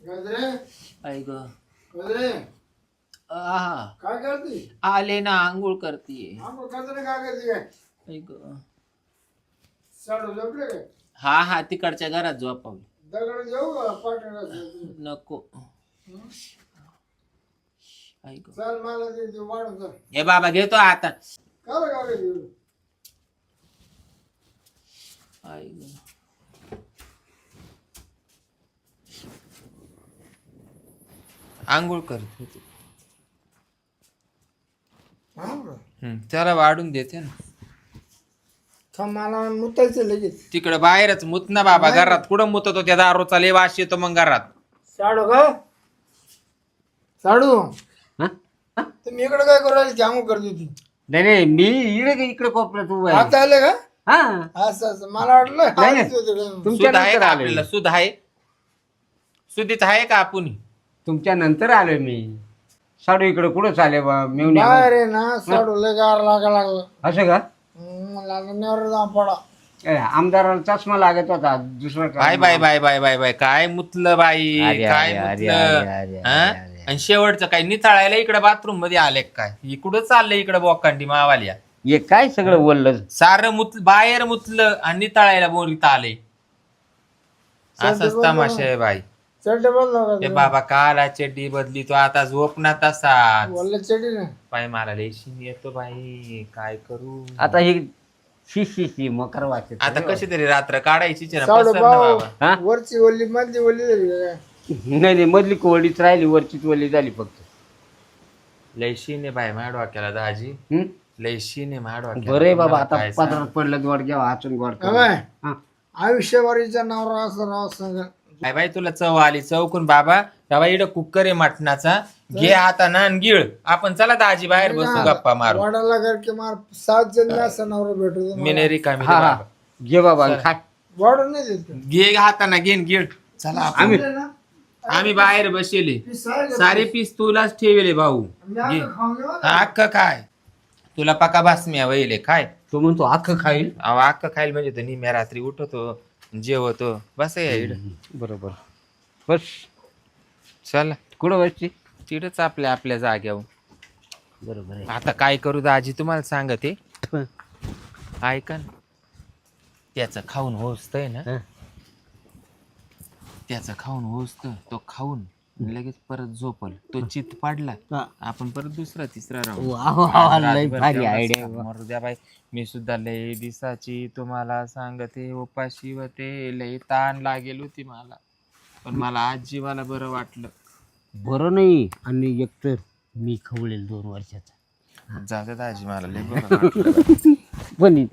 गजरे ऐक गजरे हा काय करते? आले ना आंघोळ करतीये. गजरे काय करते काय? ऐक साडू झोपले काय? हा हा तिकडच्या घरात झोपावली. दगड जाऊ का पाठवला? नको ऐक चल मला ते वाढून चल. हे बाबा घेतो आता. काय काय ऐक आंघोळ कर. त्याला वाढून देते ना. मला मुतायचं लगेच. तिकडे बाहेरच मुत ना बाबा. घरात कुठं मुततो त्या दारूचा लय वास येतो मग घरात. साडू का साडू तुम्ही इकडे काय करू राहिले? आंघोळ करते ती. नाही नाही मी इकडे कोपऱ्यात उभा आहे. आता आले का? हा असं असं मला वाटलं नाही, नाही. आलीच होते का? तुमच्या सुध आहे नंतर का आलोय. आपल्याला? सुध आहे? सुधीत आहे का आपण? तुमच्या नंतर आलोय मी. साडू इकडे कुठं चाले बा मेवणी बाहेर आहे ना साडू लय गार लागा लागलं. असं का? मला नेवर जाऊन पडा. आमदाराला चष्मा लागत होता दुसरं bye bye bye bye bye bye काय मुतलं बाई. अरे, काय अरे, अरे, मुतलं अरे, हा? अरे. आणि शेवटचं काय निथाळायला इकडे बाथरूम मध्ये आले काय? इकडं चाललंय इकडे बोकांडी मावाल्या. हे काय सगळं बोललं? सारं मुत बाहेर मुतलं आणि निथाळायला बोरीत आले. असंच तमाशा आहे बाई. चड्डे बदल ते बाबा काला चड्डी बदली तो आता झोपणार तसाच. बोलले चड्डी ना. बाई मला लेशीन येतो बाई. काय करू आता ही शी मकर वाचत आता कशी तरी रात्र काढायचीच आहे ना. साडू पसंत ना भाऊ बाबा. हा? वरची ओली मधली ओली झाली का काय? नाही नाही मधली कोवडीच राहिली वरचीच वली झाली फक्त. लयशीन आहे बाई माझ्या डोक्याला दाजी. हं? लयशीन आहे माझ्या डोक्याला. बरं आहे बाबा तुम्हाला आता काय सांगू? पदरात पडलं गोड घ्यावा वाचून गोड हा करून. बाय. हा. आयुष्यभरीचा नवरा असं राव सांगा. काय बाई तुला चव आली चौकून बाबा. बाबा इकडं कुकर आहे मटणाचा. घे आता ना आणि गिळ. आपण चला दाजी बाहेर बसू गप्पा मारू. वाडाला घर की मार 7 जण असा नवरा भेटू मी नाही रिकामी रे हा हा बाबा. घे बाबा खा. वाढून नाही देत. घे हाताना घेन गिळ. चला आपण. आम्ही आम्ही बाहेर बसेले. ती सारे सारे पीस तुलाच ठेवले भाऊ. मी आता खाऊन घेऊ ना. अख्ख काय तुला पका बासम्या वहिले काय. तो म्हणतो अख्खं खाईल. अहो अख्ख खायला म्हणजे तो निम्या रात्री उठतो जेवतो बस या इकडं. बरोबर बस. चल कुठं बसची? तिथंच आपल्या आपल्या जाग्यावर. बरोबर आहे. आता काय करू दाजी तुम्हाला सांगते. ऐका ना त्याचं खाऊन होस्तय ना. हं. त्याचं खाऊन होस्त तो खाऊन लगेच परत झोपल. तो चित पाडला हा. आपण परत दुसरा तिसरा राहू. वा, वा, लय रातभर भारी तेवढंच idea आहे. काम मरू द्या बाई. मी सुद्धा लय दिसाची तुम्हाला सांगते उपाशी होते. लय ताण लागेल होती मला. पण मला आज जीवाला बरं वाटलं. बरं नाही आणि एकतर मी खवळेल 2 वर्षाचा. जाऊ दे दाजी मला लय बरं वाटलं. पण